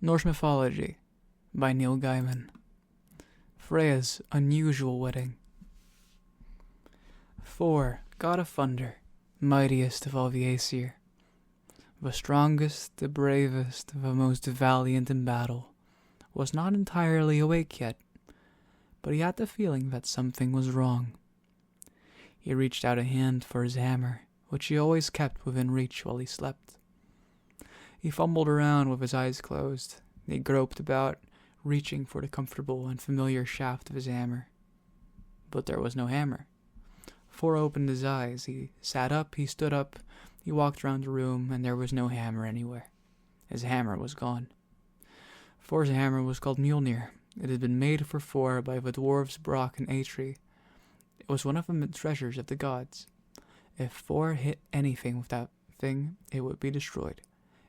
Norse Mythology by Neil Gaiman. Freya's unusual wedding. Thor, god of thunder, mightiest of all the Aesir, the strongest, the bravest, the most valiant in battle, was not entirely awake yet, but he had the feeling that something was wrong. He reached out a hand for his hammer, which he always kept within reach while he slept. He fumbled around with his eyes closed. He groped about, reaching for the comfortable and familiar shaft of his hammer. But there was no hammer. Thor opened his eyes. He sat up, he stood up, he walked around the room, and there was no hammer anywhere. His hammer was gone. Thor's hammer was called Mjolnir. It had been made for Thor by the dwarves Brock and Atri. It was one of the treasures of the gods. If Thor hit anything with that thing, it would be destroyed.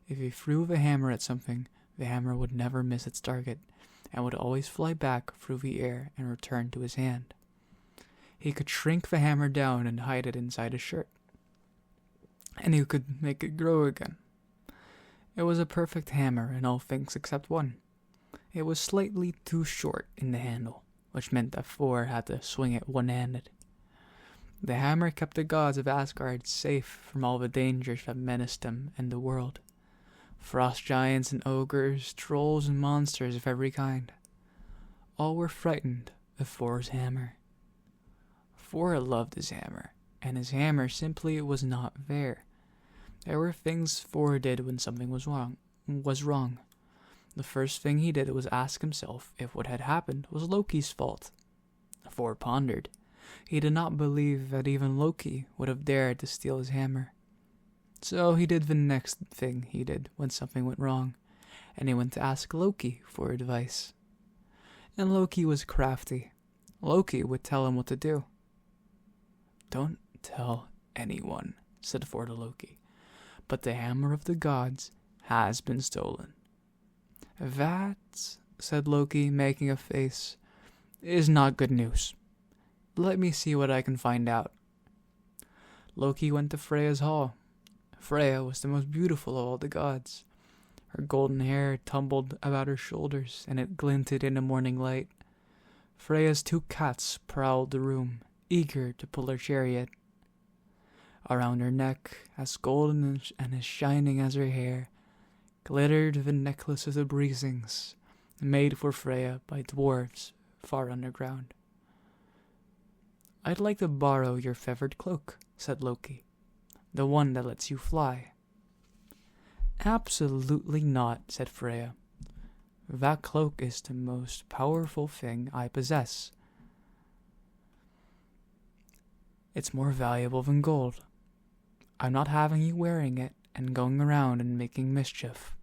If he threw the hammer at something, the hammer would never miss its target, and would always fly back through the air and return to his hand. He could shrink the hammer down and hide it inside his shirt, and he could make it grow again. It was a perfect hammer in all things except one. It was slightly too short in the handle, which meant that Thor had to swing it one-handed. The hammer kept the gods of Asgard safe from all the dangers that menaced them and the world. Frost giants and ogres, trolls and monsters of every kind. All were frightened of Thor's hammer. Thor loved his hammer, and his hammer simply was not there. There were things Thor did when something was wrong. The first thing he did was ask himself if what had happened was Loki's fault. Thor pondered. He did not believe that even Loki would have dared to steal his hammer. So he did the next thing he did when something went wrong, and he went to ask Loki for advice. And Loki was crafty. Loki would tell him what to do. "Don't tell anyone," said Thor to Loki, "but the hammer of the gods has been stolen." "That," said Loki, making a face, "is not good news. Let me see what I can find out." Loki went to Freya's hall. Freya was the most beautiful of all the gods. Her golden hair tumbled about her shoulders, and it glinted in the morning light. Freya's 2 cats prowled the room, eager to pull her chariot. Around her neck, as golden and as shining as her hair, glittered the necklace of the breezings, made for Freya by dwarves far underground. "I'd like to borrow your feathered cloak," said Loki. "The one that lets you fly." "Absolutely not," said Freya. "That cloak is the most powerful thing I possess. It's more valuable than gold. I'm not having you wearing it and going around and making mischief."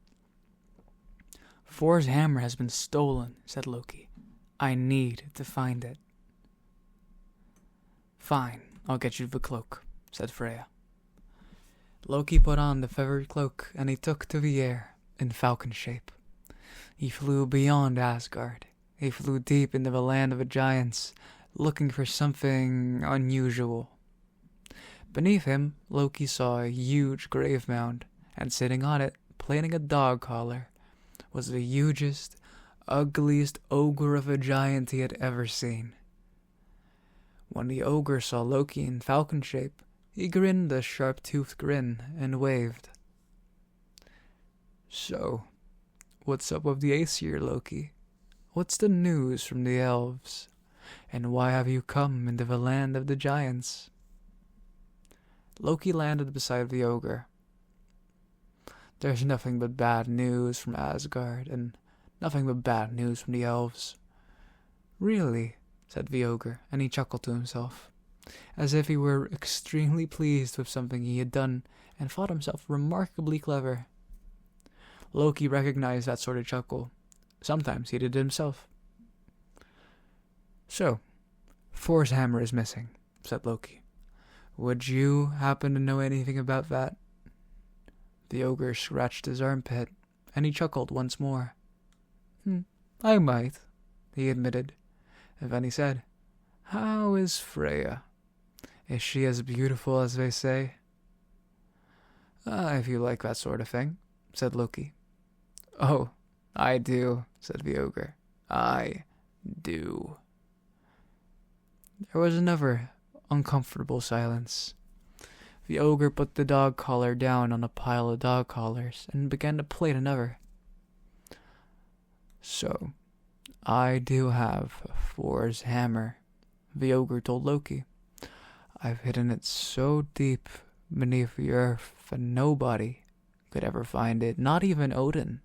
"Thor's hammer has been stolen," said Loki. "I need to find it." "Fine, I'll get you the cloak," said Freya. Loki put on the feathered cloak, and he took to the air in falcon shape. He flew beyond Asgard. He flew deep into the land of the giants, looking for something unusual. Beneath him, Loki saw a huge grave mound, and sitting on it, plaiting a dog collar, was the hugest, ugliest ogre of a giant he had ever seen. When the ogre saw Loki in falcon shape, he grinned a sharp-toothed grin and waved. "So, what's up with the Aesir, Loki? What's the news from the elves? And why have you come into the land of the giants?" Loki landed beside the ogre. "There's nothing but bad news from Asgard, and nothing but bad news from the elves." "Really?" said the ogre, and he chuckled to himself, as if he were extremely pleased with something he had done, and thought himself remarkably clever. Loki recognized that sort of chuckle. Sometimes he did it himself. "So, Thor's hammer is missing," said Loki. "Would you happen to know anything about that?" The ogre scratched his armpit, and he chuckled once more. "I might," he admitted. And then he said, "How is Freya? Is she as beautiful as they say?" "If you like that sort of thing," said Loki. "Oh, I do, said the ogre. I do. There was another uncomfortable silence. The ogre put the dog collar down on a pile of dog collars and began to plait another. So, I do have Thor's hammer, the ogre told Loki. I've hidden it so deep beneath the earth that nobody could ever find it, not even Odin.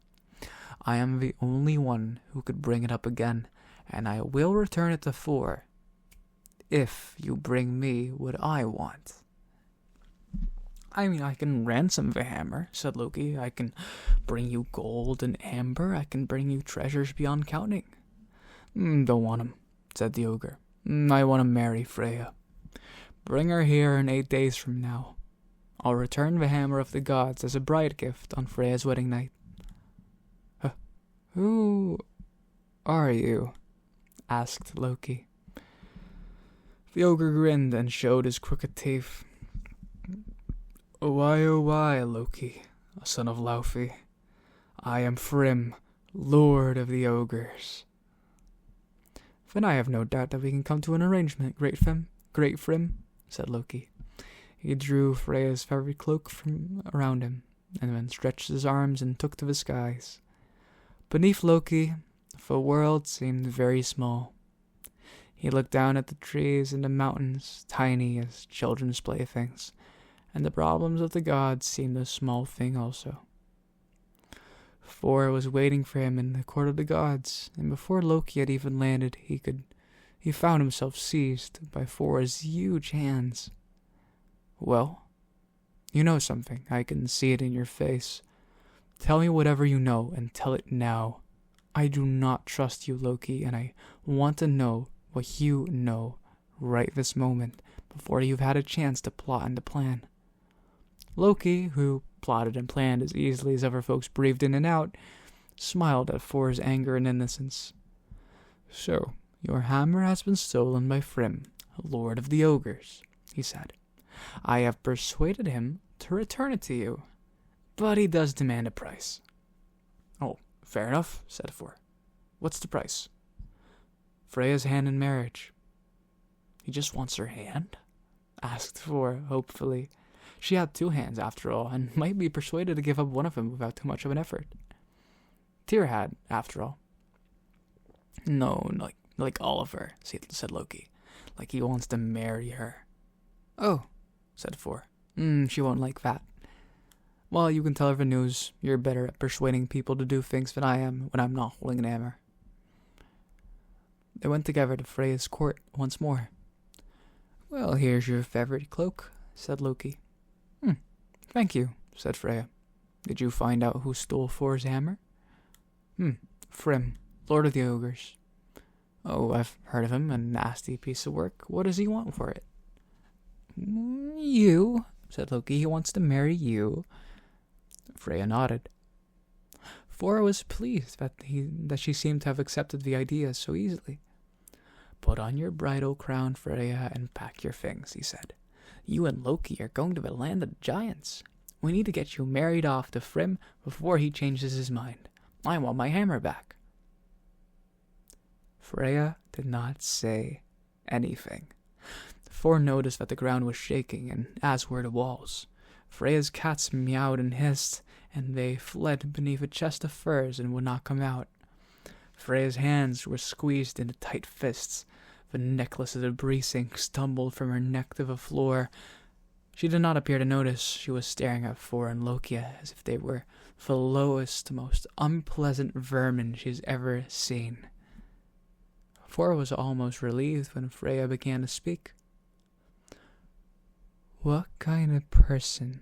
I am the only one who could bring it up again, and I will return it to Thor, if you bring me what I want. I mean, I can ransom the hammer, said Loki. I can bring you gold and amber. I can bring you treasures beyond counting. Don't want 'em, said the ogre. I want to marry Freya. Bring her here in 8 days from now. I'll return the hammer of the gods as a bride gift on Freya's wedding night. Who are you? Asked Loki. The ogre grinned and showed his crooked teeth. Oh why, Loki, son of Laufey. I am Thrym, lord of the ogres. Then I have no doubt that we can come to an arrangement, great Thrym, said Loki. He drew Freya's fairy cloak from around him, and then stretched his arms and took to the skies. Beneath Loki, the world seemed very small. He looked down at the trees and the mountains, tiny as children's playthings, and the problems of the gods seemed a small thing also. Thor was waiting for him in the court of the gods, and before Loki had even landed, he found himself seized by Thor's huge hands. Well, you know something. I can see it in your face. Tell me whatever you know, and tell it now. I do not trust you, Loki, and I want to know what you know right this moment, before you've had a chance to plot and to plan. Loki, who plotted and planned as easily as ever folks breathed in and out, smiled at Thor's anger and innocence. So, your hammer has been stolen by Thrym, lord of the ogres, he said. I have persuaded him to return it to you, but he does demand a price. Oh, fair enough, said Thor. What's the price? Freya's hand in marriage. He just wants her hand? Asked Thor, hopefully. She had 2 hands, after all, and might be persuaded to give up one of them without too much of an effort. Tyr had, after all. No, like Oliver, said Loki. Like he wants to marry her. Oh, said Thor. She won't like that. Well, you can tell her the news. You're better at persuading people to do things than I am when I'm not holding an hammer. They went together to Freya's court once more. Well, here's your favorite cloak, said Loki. Thank you, said Freya. Did you find out who stole Thor's hammer? Thrym, lord of the ogres. Oh, I've heard of him, a nasty piece of work. What does he want for it? You, said Loki. He wants to marry you. Freya nodded. Thor was pleased that she seemed to have accepted the idea so easily. Put on your bridal crown, Freya, and pack your things, he said. You and Loki are going to the land of the giants. We need to get you married off to Thrym before he changes his mind. I want my hammer back. Freya did not say anything. Thor noticed that the ground was shaking, and as were the walls. Freya's cats meowed and hissed, and they fled beneath a chest of furs and would not come out. Freya's hands were squeezed into tight fists. The necklace of the bracing stumbled from her neck to the floor. She did not appear to notice. She was staring at Thor and Loki as if they were the lowest, most unpleasant vermin she's ever seen. Thor was almost relieved when Freya began to speak. What kind of person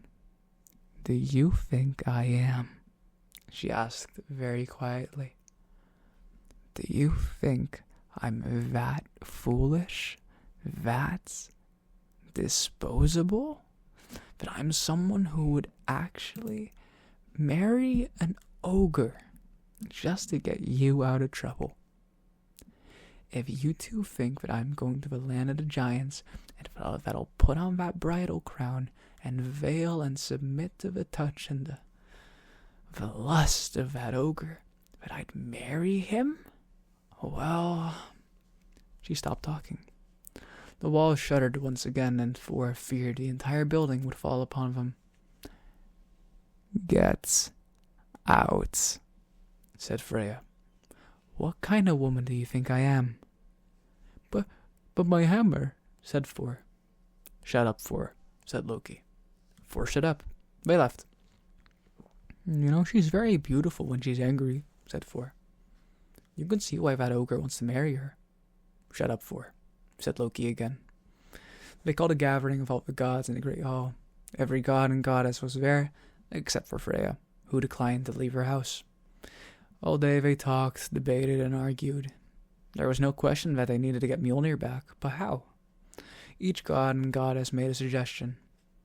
do you think I am? She asked very quietly. Do you think I'm that foolish, that disposable, that I'm someone who would actually marry an ogre just to get you out of trouble? If you two think that I'm going to the land of the giants and that I'll put on that bridal crown and veil and submit to the touch and the lust of that ogre, But I'd marry him? Well... She stopped talking. The walls shuddered once again, and Thor feared the entire building would fall upon them. Get out, said Freya. What kind of woman do you think I am? But my hammer, said Thor. Shut up, Thor, said Loki. Thor shut up. They left. She's very beautiful when she's angry, said Thor. You can see why that ogre wants to marry her. Shut up, Thor, said Loki again. They called a gathering of all the gods in the great hall. Every god and goddess was there, except for Freya, who declined to leave her house. All day they talked, debated, and argued. There was no question that they needed to get Mjolnir back, but how? Each god and goddess made a suggestion,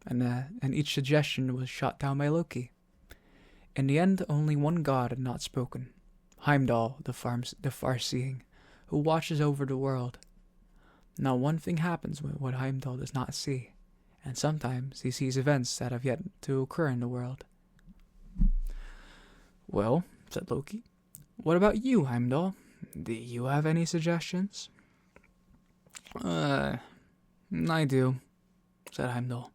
and each suggestion was shot down by Loki. In the end, only one god had not spoken, Heimdall, the far-seeing, who watches over the world. Not one thing happens with what Heimdall does not see, and sometimes he sees events that have yet to occur in the world. Well, said Loki, what about you, Heimdall? Do you have any suggestions? I do, said Heimdall.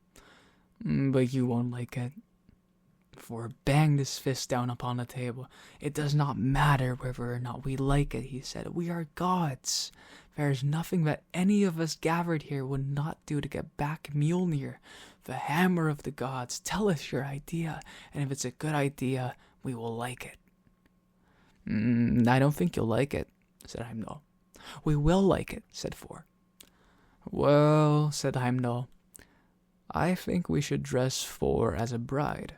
But you won't like it. Thor banged his fist down upon the table. It does not matter whether or not we like it, he said. We are gods. There is nothing that any of us gathered here would not do to get back Mjolnir, the hammer of the gods. Tell us your idea, and if it's a good idea, we will like it. I don't think you'll like it, said Heimdall. We will like it, said Thor. Well, said Heimdall, I think we should dress Thor as a bride.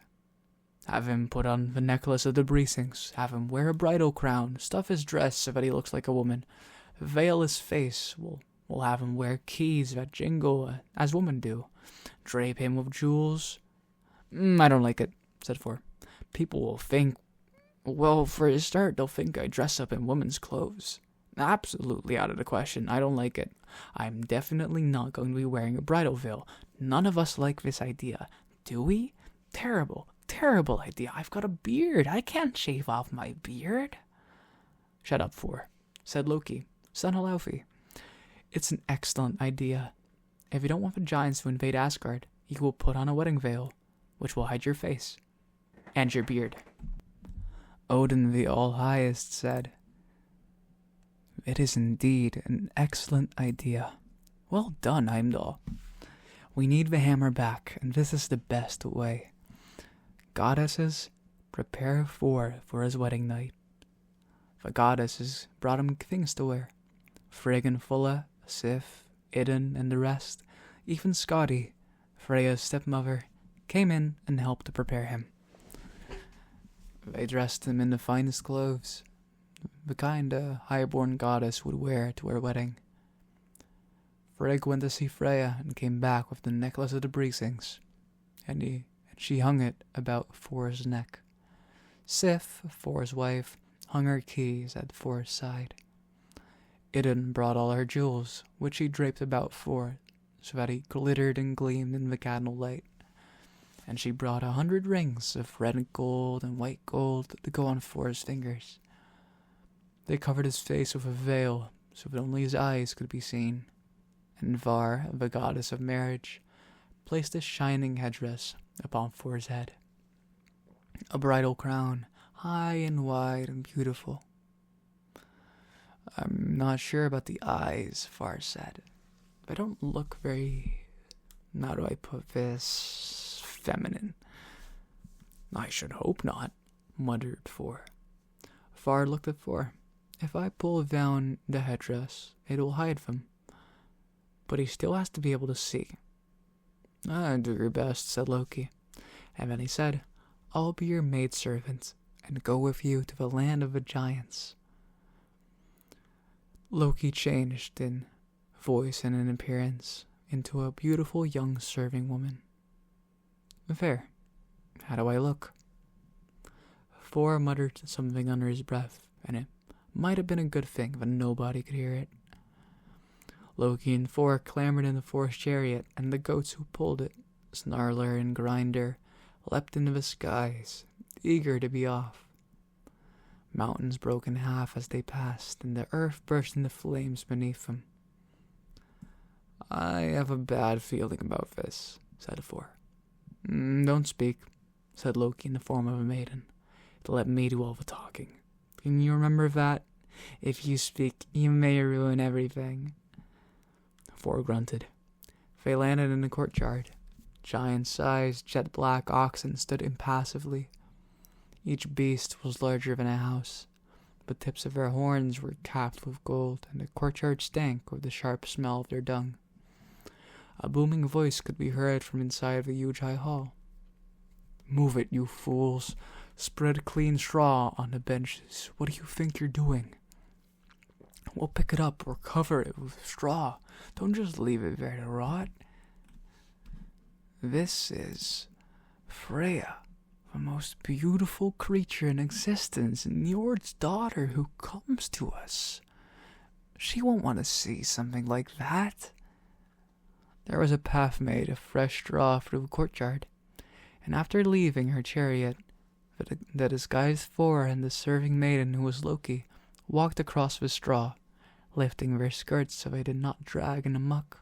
Have him put on the necklace of the Breesings, have him wear a bridal crown, stuff his dress so that he looks like a woman, veil his face, we'll have him wear keys that jingle as women do, drape him with jewels. I don't like it, said Thor. People will think, well, for a start, they'll think I dress up in women's clothes. Absolutely out of the question. I don't like it. I'm definitely not going to be wearing a bridal veil. None of us like this idea. Do we? Terrible idea. I've got a beard. I can't shave off my beard. Shut up, Thor, said Loki. Son of Laufey. It's an excellent idea. If you don't want the giants to invade Asgard, you will put on a wedding veil, which will hide your face and your beard. Odin the All-Highest said, It is indeed an excellent idea. Well done, Heimdall. We need the hammer back, and this is the best way. Goddesses, prepare Thor for his wedding night. The goddesses brought him things to wear. Frigg and Fulla, Sif, Idun, and the rest, even Skadi, Freya's stepmother, came in and helped to prepare him. They dressed him in the finest clothes, the kind a high-born goddess would wear to her wedding. Frigg went to see Freya and came back with the necklace of the Breesings, and she hung it about Thor's neck. Sif, Thor's wife, hung her keys at Thor's side. Idun brought all her jewels, which she draped about Thor, so that he glittered and gleamed in the candle light. And she brought 100 rings of red gold and white gold to go on Thor's fingers. They covered his face with a veil, so that only his eyes could be seen. And Var, the goddess of marriage, placed a shining headdress upon Thor's head. A bridal crown, high and wide and beautiful. I'm not sure about the eyes, Var said. They don't look very, how do I put this, feminine. I should hope not, muttered Thor. Var looked at Thor. If I pull down the headdress, it will hide them. But he still has to be able to see. Do your best, said Loki. And then he said, I'll be your maidservant, and go with you to the land of the giants. Loki changed in voice and in appearance into a beautiful young serving woman. There. How do I look? Thor muttered something under his breath, and it might have been a good thing that nobody could hear it. Loki and Thor clambered into Thor's chariot, and the goats who pulled it, Snarler and Grinder, leapt into the skies, eager to be off. Mountains broke in half as they passed, and the earth burst into flames beneath them. "I have a bad feeling about this," said Thor. "Don't speak," said Loki in the form of a maiden. "Let me do all the talking. Can you remember that? If you speak, you may ruin everything." Thor grunted. They landed in the courtyard. Giant-sized, jet-black oxen stood impassively. Each beast was larger than a house. The tips of their horns were capped with gold, and the courtyard stank with the sharp smell of their dung. A booming voice could be heard from inside the huge high hall. "Move it, you fools. Spread clean straw on the benches. What do you think you're doing? We'll pick it up or cover it with straw. Don't just leave it there to rot." "This is Freya, the most beautiful creature in existence, and Njord's daughter who comes to us. She won't want to see something like that." There was a path made of fresh straw through the courtyard, and after leaving her chariot, the disguised Thor and the serving maiden, who was Loki, walked across the straw, lifting their skirts so they did not drag in the muck.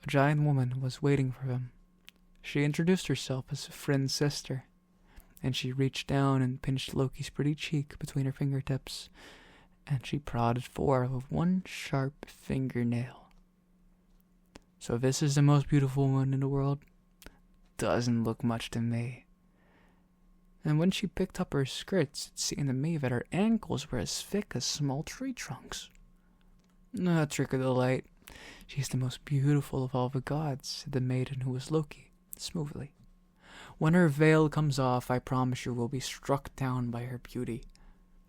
A giant woman was waiting for them. She introduced herself as Friend's sister, and she reached down and pinched Loki's pretty cheek between her fingertips, and she prodded Thor with one sharp fingernail. "So this is the most beautiful woman in the world? Doesn't look much to me." And when she picked up her skirts, it seemed to me that her ankles were as thick as small tree trunks. "A trick of the light. She's the most beautiful of all the gods," said the maiden who was Loki, smoothly. "When her veil comes off, I promise you will be struck down by her beauty.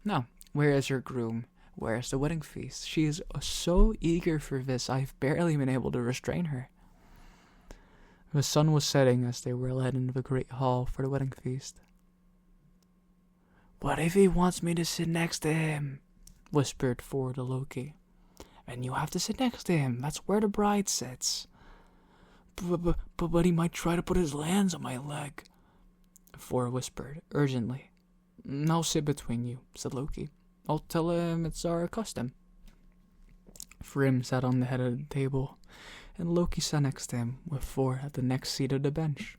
Now, where is her groom? Where is the wedding feast? She is so eager for this, I've barely been able to restrain her." The sun was setting as they were led into the great hall for the wedding feast. "What if he wants me to sit next to him?" whispered Thor to Loki. "And you have to sit next to him. That's where the bride sits." But he might try to put his hands on my leg," Thor whispered urgently. "I'll sit between you," said Loki. "I'll tell him it's our custom." Thrym sat on the head of the table, and Loki sat next to him, with Thor at the next seat of the bench.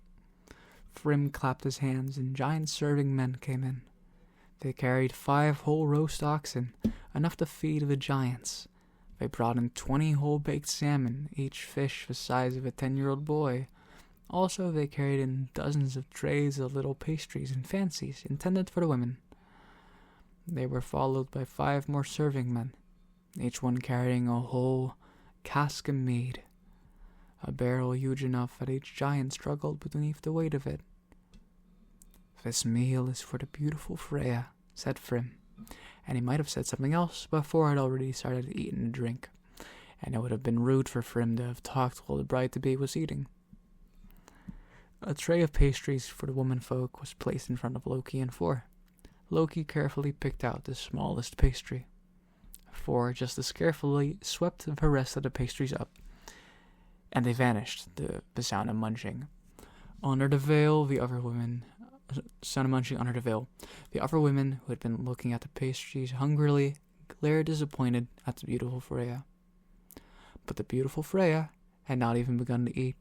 Thrym clapped his hands, and giant serving men came in. They carried 5 whole roast oxen, enough to feed the giants. They brought in 20 whole-baked salmon, each fish the size of a 10-year-old boy. Also, they carried in dozens of trays of little pastries and fancies intended for the women. They were followed by 5 more serving men, each one carrying a whole cask of mead, a barrel huge enough that each giant struggled beneath the weight of it. "This meal is for the beautiful Freya," said Thrym, and he might have said something else, but Thor had already started eating and drink, and it would have been rude for Thrym to have talked while the bride-to-be was eating. A tray of pastries for the womenfolk was placed in front of Loki and Thor. Loki carefully picked out the smallest pastry. Thor just as carefully swept the rest of the pastries up, and they vanished, the sound of munching. Under the veil, the other women who had been looking at the pastries hungrily glared disappointed at the beautiful Freya. But the beautiful Freya had not even begun to eat.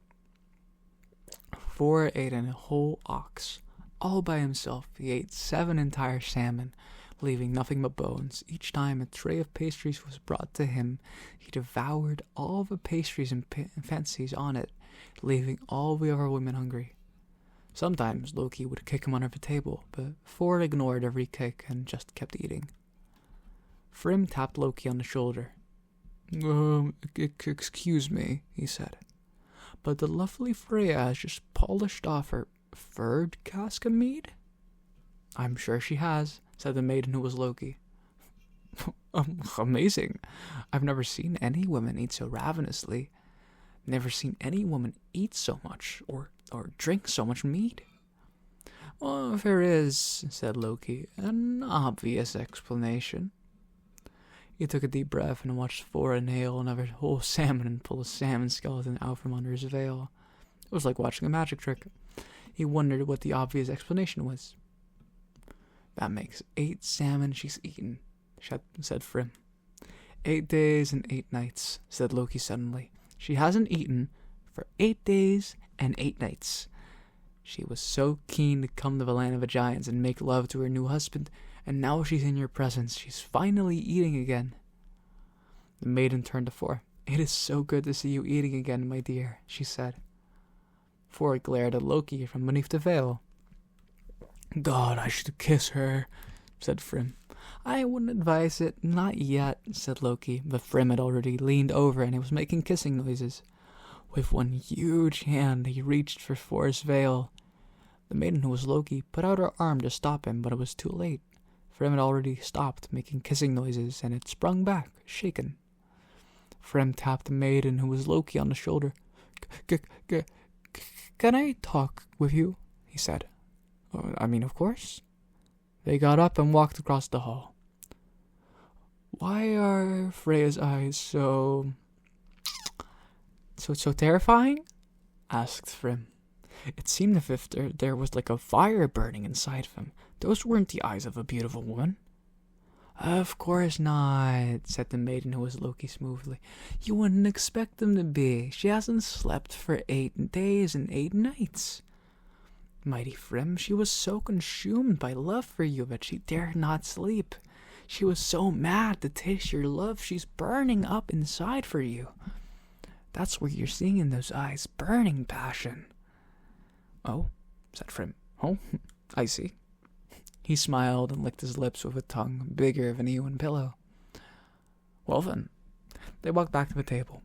Thor ate a whole ox. All by himself, he ate 7 entire salmon, leaving nothing but bones. Each time a tray of pastries was brought to him, he devoured all the pastries and fancies on it, leaving all the other women hungry. Sometimes Loki would kick him under the table, but Thor ignored every kick and just kept eating. Thrym tapped Loki on the shoulder. Excuse me," he said, "but the lovely Freya has just polished off her 3rd cask of mead?" "I'm sure she has," said the maiden who was Loki. Amazing. I've never seen any woman eat so ravenously. Never seen any woman eat so much, or drink so much mead." "Well, there is," said Loki, "an obvious explanation." He took a deep breath and watched Thor inhale another whole salmon and pull a salmon skeleton out from under his veil. It was like watching a magic trick. He wondered what the obvious explanation was. That makes 8 salmon she's eaten, said Frym. 8 days and 8 nights, said Loki suddenly. She hasn't eaten for 8 days and 8 nights. She was so keen to come to the land of the giants and make love to her new husband, and now she's in your presence. She's finally eating again. The maiden turned to Thor. It is so good to see you eating again, my dear, she said. Thor glared at Loki from beneath the veil. God, I should kiss her, said Frym. I wouldn't advise it, not yet, said Loki, but Frym had already leaned over and he was making kissing noises. With one huge hand, he reached for Thor's veil. The maiden, who was Loki, put out her arm to stop him, but it was too late. Frym had already stopped making kissing noises, and had sprung back, shaken. Frym tapped the maiden, who was Loki, on the shoulder. Can I talk with you? He said. Of course. They got up and walked across the hall. Why are Freya's eyes so terrifying? Asked Frym. It seemed as if there was like a fire burning inside of him. Those weren't the eyes of a beautiful woman. Of course not, said the maiden, who was Loki, smoothly. You wouldn't expect them to be. She hasn't slept for 8 days and 8 nights. Mighty Frym, she was so consumed by love for you that she dared not sleep. She was so mad to taste your love, she's burning up inside for you. That's what you're seeing in those eyes, burning passion. Oh, said Frym. Oh, I see. He smiled and licked his lips with a tongue bigger than a human pillow. Well then, they walked back to the table.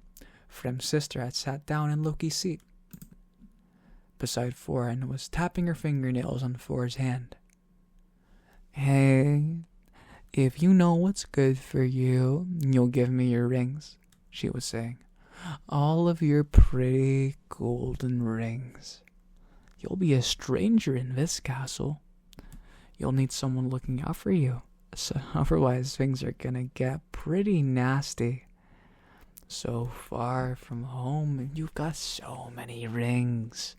Frym's sister had sat down in Loki's seat beside Thor and was tapping her fingernails on Thor's hand. Hey, if you know what's good for you, you'll give me your rings, she was saying. All of your pretty golden rings. You'll be a stranger in this castle. You'll need someone looking out for you. So otherwise, things are gonna get pretty nasty. So far from home, and you've got so many rings.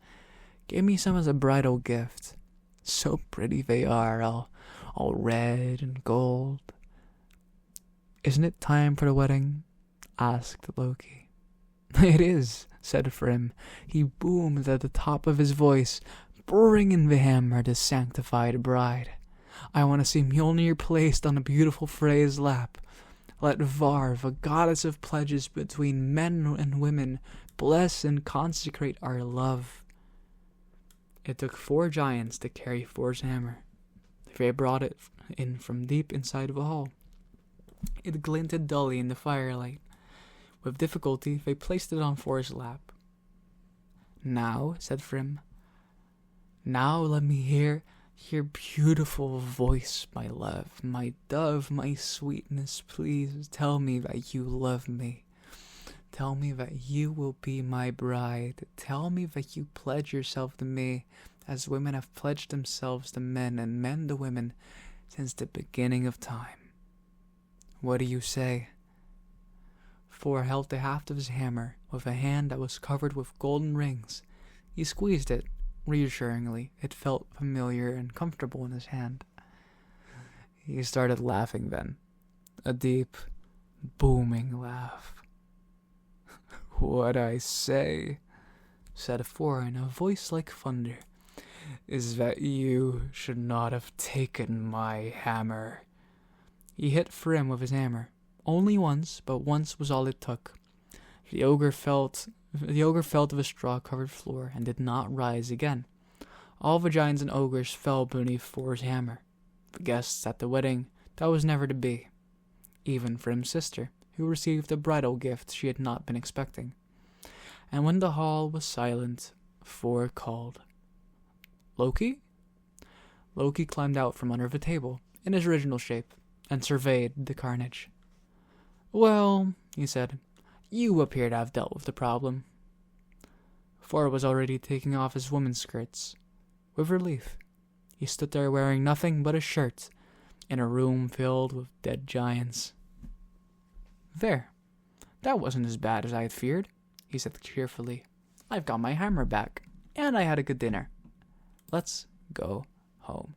Give me some as a bridal gift. So pretty they are, all red and gold. Isn't it time for the wedding? Asked Loki. It is, said Frym. He boomed at the top of his voice. Bring in the hammer, the sanctified bride. I want to see Mjolnir placed on a beautiful Freya's lap. Let Var, the goddess of pledges between men and women, bless and consecrate our love. It took 4 giants to carry Thor's hammer. They brought it in from deep inside the hall. It glinted dully in the firelight. With difficulty, they placed it on Thor's lap. Now, said Frym, now let me hear your beautiful voice, my love, my dove, my sweetness. Please tell me that you love me. Tell me that you will be my bride. Tell me that you pledge yourself to me, as women have pledged themselves to men and men to women since the beginning of time. What do you say? Thor held the haft of his hammer with a hand that was covered with golden rings. He squeezed it reassuringly. It felt familiar and comfortable in his hand. He started laughing then, a deep, booming laugh. What I say, said Thor in a voice like thunder, is that you should not have taken my hammer. He hit Frym with his hammer. Only once, but once was all it took. The ogre fell to the straw-covered floor and did not rise again. All the giants and ogres fell beneath Thor's hammer. The guests at the wedding, that was never to be. Even Frym's sister, who received a bridal gift she had not been expecting. And when the hall was silent, Thor called. Loki? Loki climbed out from under the table, in his original shape, and surveyed the carnage. Well, he said, you appear to have dealt with the problem. Thor was already taking off his woman's skirts. With relief, he stood there wearing nothing but a shirt, in a room filled with dead giants. There, that wasn't as bad as I had feared, he said cheerfully. I've got my hammer back, and I had a good dinner. Let's go home.